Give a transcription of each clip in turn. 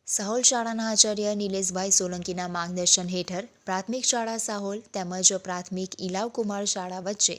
સાહોલ શાળાના આચાર્ય નિલેશભાઈ સોલંકીના માર્ગદર્શન હેઠળ પ્રાથમિક શાળા સાહોલ તેમજ પ્રાથમિક ઇલાવકુમાર શાળા વચ્ચે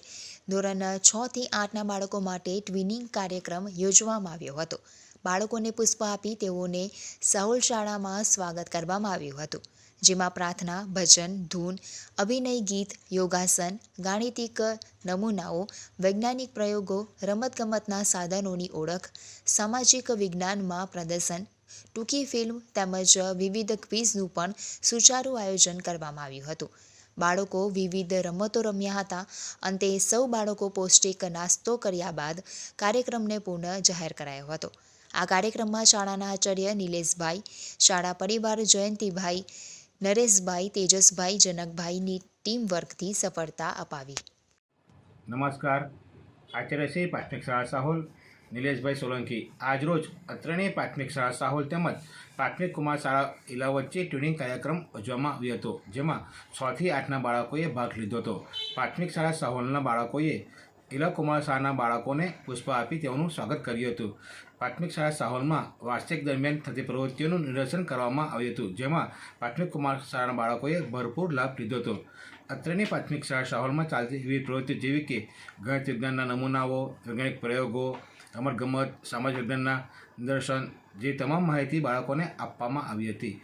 ધોરણ 6 થી 8ના બાળકો માટે ટ્વિનિંગ કાર્યક્રમ યોજવામાં આવ્યો હતો. બાળકોને પુષ્પ આપી તેઓને સાહોલ શાળામાં સ્વાગત કરવામાં આવ્યું હતું, જેમાં પ્રાર્થના, ભજન, ધૂન, અભિનય ગીત, યોગાસન, ગાણિતિક નમૂનાઓ, વૈજ્ઞાનિક પ્રયોગો, રમતગમતના સાધનોની ઓળખ, સામાજિક વિજ્ઞાનમાં પ્રદર્શન, ટૂંકી ફિલ્મ તેમજ વિવિધ ક્વિઝનું પણ સુચારું આયોજન કરવામાં આવ્યું હતું. બાળકો વિવિધ રમતો રમ્યા હતા. અંતે સૌ બાળકો પૌષ્ટિક નાસ્તો કર્યા બાદ કાર્યક્રમને પૂર્ણ જાહેર કરાયો હતો. આ કાર્યક્રમમાં શાળાના આચાર્ય નિલેશભાઈ, શાળા પરિવાર જયંતિભાઈ, નરેશભાઈ, તેજસભાઈ, જનકભાઈની ટીમ વર્કથી સફળતા અપાવી. નમસ્કાર. આચાર્ય શ્રી પ્રાથમિક શાળા સાહોલ નિલેશભાઈ સોલંકી આજરોજ અત્રણીય પ્રાથમિક શાળા સાહોલ તેમજ પ્રાથમિક કુમાર શાળા ઇલાવ વચ્ચે ટ્યુનિંગ કાર્યક્રમ યોજવામાં આવ્યો હતો, જેમાં 6 થી 8ના બાળકોએ ભાગ લીધો હતો. પ્રાથમિક શાળા સાહોલના બાળકોએ ઇલાવ કુમાર શાળાના બાળકોને પુષ્પ આપી તેઓનું સ્વાગત કર્યું હતું. પ્રાથમિક શાળા સાહોલમાં વાર્ષિક દરમિયાન થતી પ્રવૃત્તિઓનું નિદર્શન કરવામાં આવ્યું હતું, જેમાં પ્રાથમિક કુમાર શાળાના બાળકોએ ભરપૂર લાભ લીધો હતો. અત્રેની પ્રાથમિક શાળા સાહોલમાં ચાલતી વિવિધ પ્રવૃત્તિઓ જેવી કે ગણિત વિજ્ઞાનના નમૂનાઓ, વૈજ્ઞાનિક પ્રયોગો, રમતગમત, સામાજિક વિજ્ઞાનના નિદર્શન જેવી તમામ માહિતી બાળકોને આપવામાં આવી હતી.